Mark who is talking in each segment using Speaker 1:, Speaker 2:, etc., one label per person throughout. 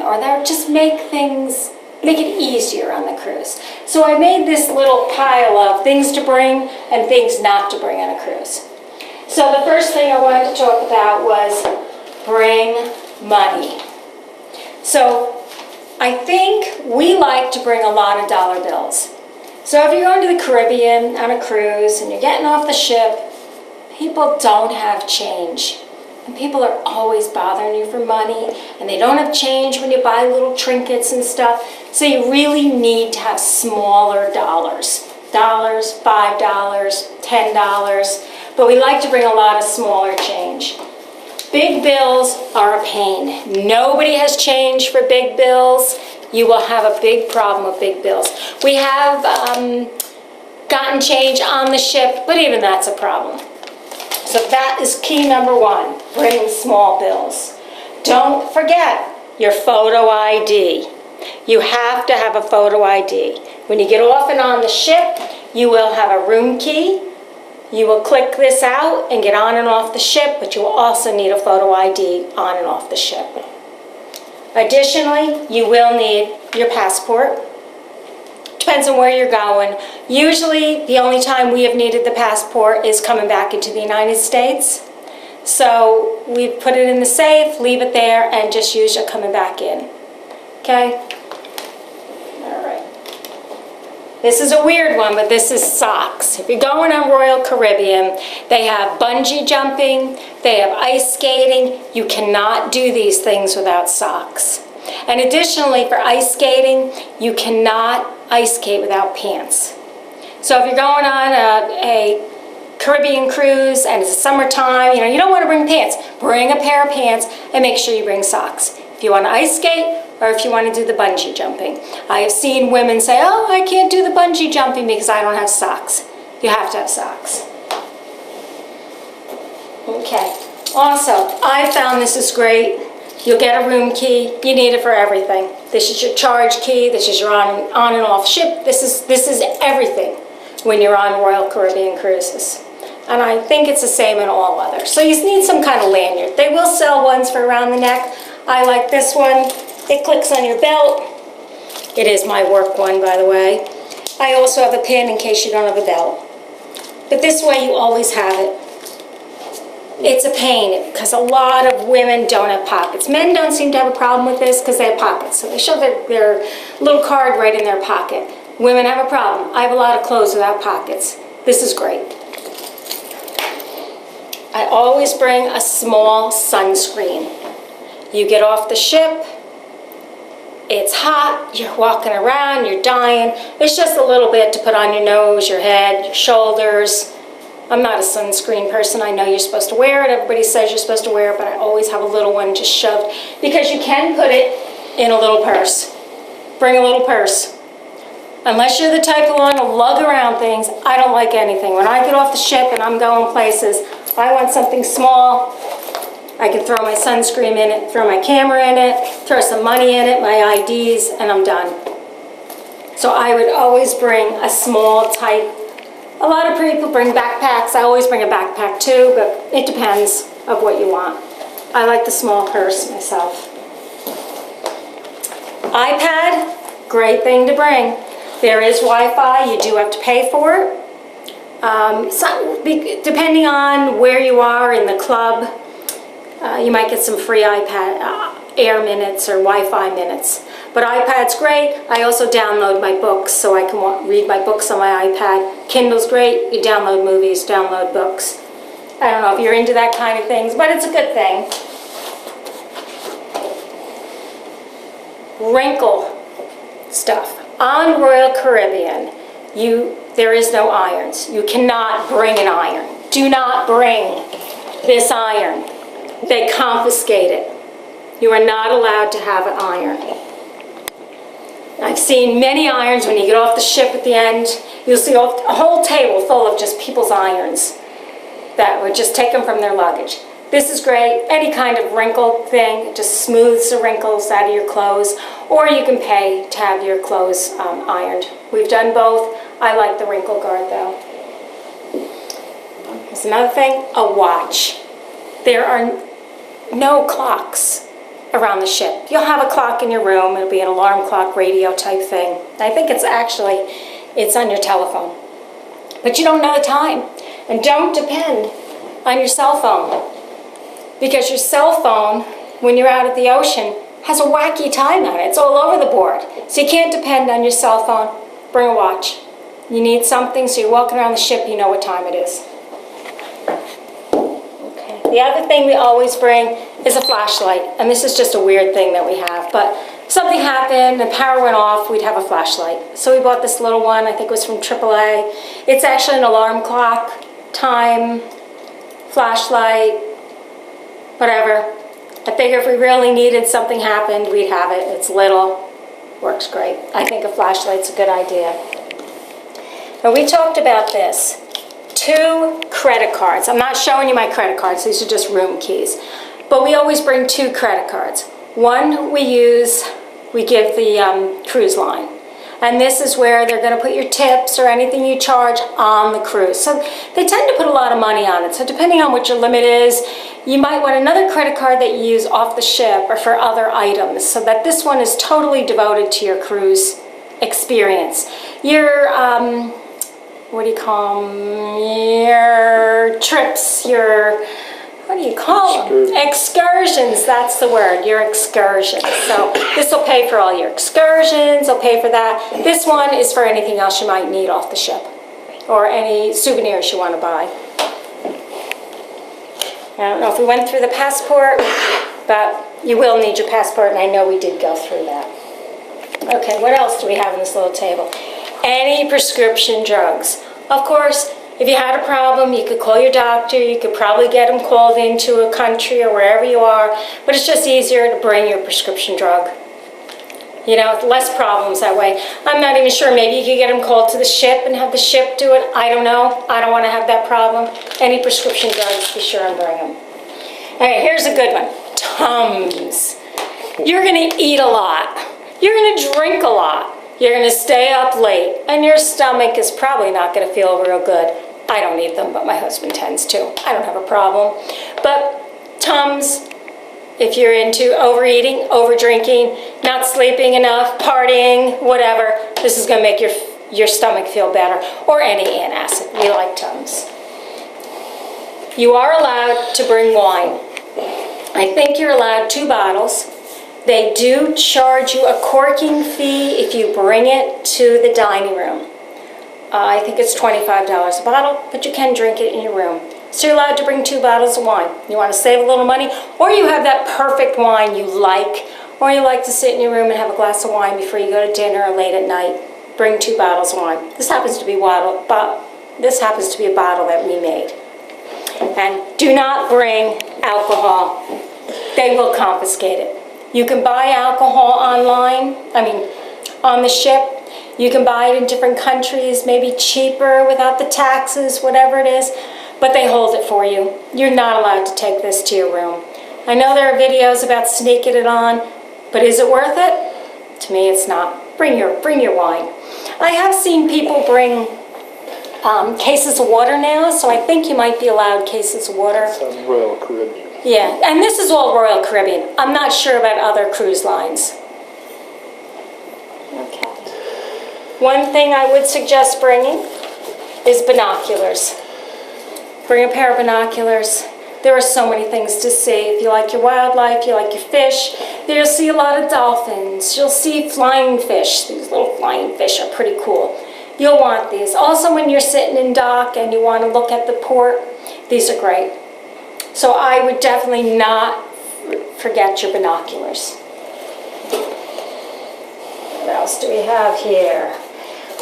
Speaker 1: or they'll just make it easier on the cruise. So I made this little pile of things to bring and things not to bring on a cruise. So the first thing I wanted to talk about was bring money. So I think we like to bring a lot of dollar bills. So if you're going to the Caribbean on a cruise and you're getting off the ship, people don't have change. And people are always bothering you for money, and they don't have change when you buy little trinkets and stuff. So you really need to have smaller dollars. Dollars, $5, $10. But we like to bring a lot of smaller change. Big bills are a pain. Nobody has change for big bills. You will have a big problem with big bills. We have gotten change on the ship, but even that's a problem. So that is key number one, bring small bills. Don't forget your photo ID. You have to have a photo ID. When you get off and on the ship, you will have a room key. You will click this out and get on and off the ship, but you will also need a photo ID on and off the ship. Additionally, you will need your passport. Depends on where you're going. Usually, the only time we have needed the passport is coming back into the United States. So we put it in the safe, leave it there, and just use it coming back in. Okay? All right. This is a weird one, but this is socks. If you're going on Royal Caribbean, they have bungee jumping, they have ice skating. You cannot do these things without socks. And additionally, for ice skating, you cannot ice skate without pants. So if you're going on a Caribbean cruise and it's summertime, you don't want to bring pants. Bring a pair of pants and make sure you bring socks. If you want to ice skate or if you want to do the bungee jumping. I have seen women say, oh, I can't do the bungee jumping because I don't have socks. You have to have socks. Okay. Also, I found this is great. You'll get a room key. You need it for everything. This is your charge key. This is your on and off ship. This is everything when you're on Royal Caribbean cruises. And I think it's the same in all others. So you need some kind of lanyard. They will sell ones for around the neck. I like this one. It clicks on your belt. It is my work one, by the way. I also have a pin in case you don't have a belt. But this way you always have it. It's a pain because a lot of women don't have pockets. Men don't seem to have a problem with this because they have pockets. So they shove their little card right in their pocket. Women have a problem. I have a lot of clothes without pockets. This is great. I always bring a small sunscreen. You get off the ship, it's hot, you're walking around, you're dying. It's just a little bit to put on your nose, your head, your shoulders. I'm not a sunscreen person. I know you're supposed to wear it. Everybody says you're supposed to wear it, but I always have a little one just shoved because you can put it in a little purse. Bring a little purse. Unless you're the type who want to lug around things, I don't like anything. When I get off the ship and I'm going places, I want something small. I can throw my sunscreen in it, throw my camera in it, throw some money in it, my IDs, and I'm done. So I would always bring a small type. A lot of people bring backpacks. I always bring a backpack too, but it depends of what you want. I like the small purse myself. iPad, great thing to bring. There is Wi-Fi. You do have to pay for it. Depending on where you are in the club, you might get some free iPad air minutes or Wi-Fi minutes. But iPad's great. I also download my books so I can read my books on my iPad. Kindle's great. You download movies, download books. I don't know if you're into that kind of things, but it's a good thing. Wrinkle stuff. On Royal Caribbean, there is no irons. You cannot bring an iron. Do not bring this iron. They confiscate it. You are not allowed to have an iron. I've seen many irons when you get off the ship at the end. You'll see a whole table full of just people's irons that were just taken from their luggage. This is great. Any kind of wrinkle thing, it just smooths the wrinkles out of your clothes, or you can pay to have your clothes ironed. We've done both. I like the wrinkle guard though. There's another thing, a watch. There are no clocks around the ship. You'll have a clock in your room. It'll be an alarm clock, radio type thing. I think it's on your telephone. But you don't know the time. And don't depend on your cell phone. Because your cell phone, when you're out at the ocean, has a wacky time on it. It's all over the board. So you can't depend on your cell phone. Bring a watch. You need something, so you're walking around the ship, you know what time it is. Okay. The other thing we always bring is a flashlight. And this is just a weird thing that we have. But if something happened and power went off, we'd have a flashlight. So we bought this little one. I think it was from AAA. It's actually an alarm clock, time, flashlight, whatever. I figure if we really needed something happened, we'd have it. It's little, works great. I think a flashlight's a good idea. Now we talked about this. 2 credit cards. I'm not showing you my credit cards. These are just room keys. But we always bring 2 credit cards. One we give the cruise line. And this is where they're going to put your tips or anything you charge on the cruise. So they tend to put a lot of money on it. So depending on what your limit is, you might want another credit card that you use off the ship or for other items, so that this one is totally devoted to your cruise experience. Your, what do you call them? Your trips, your... What do you call them? Excursions, that's the word, your excursions. So this will pay for all your excursions, it'll pay for that. This one is for anything else you might need off the ship, or any souvenirs you want to buy. I don't know if we went through the passport, but you will need your passport, and I know we did go through that. Okay, what else do we have on this little table? Any prescription drugs. Of course, if you had a problem, you could call your doctor. You could probably get them called into a country or wherever you are, but it's just easier to bring your prescription drug. You know, less problems that way. I'm not even sure, maybe you could get them called to the ship and have the ship do it. I don't know. I don't want to have that problem. Any prescription drugs, be sure and bring them. All right, here's a good one. Tums. You're going to eat a lot. You're going to drink a lot. You're going to stay up late, and your stomach is probably not going to feel real good. I don't eat them, but my husband tends to. I don't have a problem. But Tums, if you're into overeating, overdrinking, not sleeping enough, partying, whatever, this is going to make your stomach feel better. Or any antacid. We like Tums. You are allowed to bring wine. I think you're allowed 2 bottles. They do charge you a corking fee if you bring it to the dining room. I think it's $25 a bottle, but you can drink it in your room. So you're allowed to bring 2 bottles of wine. You want to save a little money, or you have that perfect wine you like, or you like to sit in your room and have a glass of wine before you go to dinner or late at night. Bring 2 bottles of wine. This happens to be a bottle that we made. And do not bring alcohol. They will confiscate it. You can buy alcohol online, on the ship. You can buy it in different countries, maybe cheaper without the taxes, whatever it is, but they hold it for you. You're not allowed to take this to your room. I know there are videos about sneaking it on, but is it worth it? To me, it's not. Bring your wine. I have seen people bring cases of water now, so I think you might be allowed cases of water.
Speaker 2: Sounds Royal Caribbean.
Speaker 1: Yeah, and this is all Royal Caribbean. I'm not sure about other cruise lines. Okay. One thing I would suggest bringing is binoculars. Bring a pair of binoculars. There are so many things to see. If you like your wildlife, you like your fish, you'll see a lot of dolphins. You'll see flying fish. These little flying fish are pretty cool. You'll want these. Also, when you're sitting in dock and you want to look at the port, these are great. So I would definitely not forget your binoculars. What else do we have here?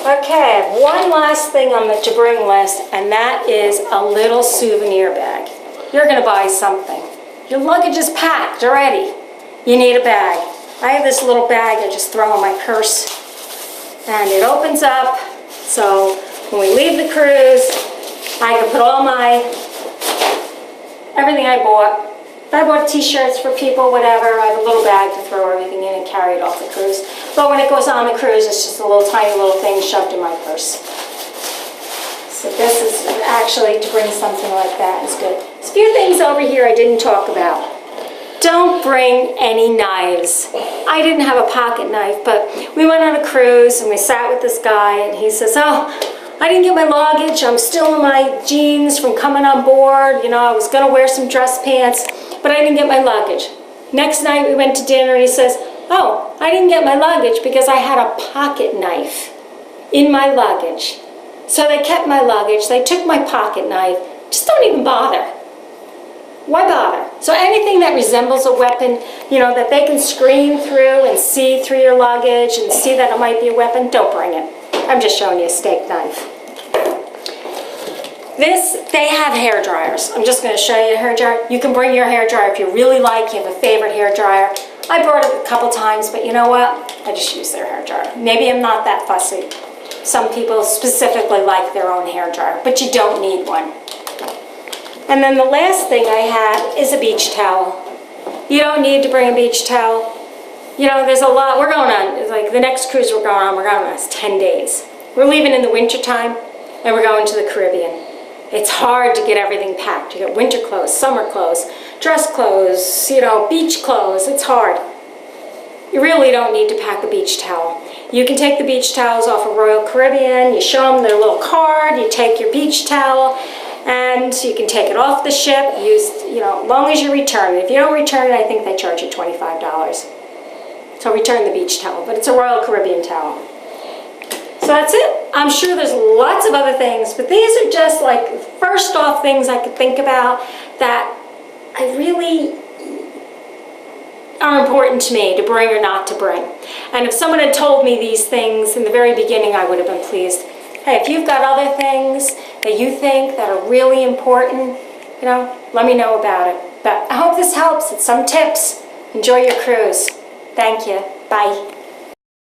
Speaker 1: Okay, I have one last thing on the to bring list, and that is a little souvenir bag. You're going to buy something. Your luggage is packed already. You need a bag. I have this little bag I just throw in my purse, and it opens up, so when we leave the cruise, I can put all everything I bought. If I bought t-shirts for people, whatever, I have a little bag to throw everything in and carry it off the cruise. But when it goes on the cruise, it's just a little tiny little thing shoved in my purse. So this is actually, to bring something like that is good. There's a few things over here I didn't talk about. Don't bring any knives. I didn't have a pocket knife, but we went on a cruise and we sat with this guy and he says, oh, I didn't get my luggage. I'm still in my jeans from coming on board. You know, I was going to wear some dress pants, but I didn't get my luggage. Next night we went to dinner and he says, oh, I didn't get my luggage because I had a pocket knife in my luggage. So they kept my luggage, they took my pocket knife. Just don't even bother. Why bother? So anything that resembles a weapon, you know, that they can screen through and see through your luggage and see that it might be a weapon, don't bring it. I'm just showing you a steak knife. They have hair dryers. I'm just going to show you a hair dryer. You can bring your hair dryer if you really like, you have a favorite hair dryer. I brought it a couple times, but you know what? I just use their hair dryer. Maybe I'm not that fussy. Some people specifically like their own hair dryer, but you don't need one. And then the last thing I have is a beach towel. You don't need to bring a beach towel. You know, there's a lot. We're going on, it's like the next cruise we're going on 10 days. We're leaving in the winter time and we're going to the Caribbean. It's hard to get everything packed. You get winter clothes, summer clothes, dress clothes, you know, beach clothes. It's hard. You really don't need to pack a beach towel. You can take the beach towels off of Royal Caribbean, you show them their little card, you take your beach towel, and you can take it off the ship, you know, as long as you return it. If you don't return it, I think they charge you $25. So return the beach towel, but it's a Royal Caribbean towel. So that's it. I'm sure there's lots of other things, but these are just like first off things I could think about that I really are important to me to bring or not to bring. And if someone had told me these things in the very beginning, I would have been pleased. Hey, if you've got other things that you think that are really important, you know, let me know about it. But I hope this helps. It's some tips. Enjoy your cruise. Thank you. Bye.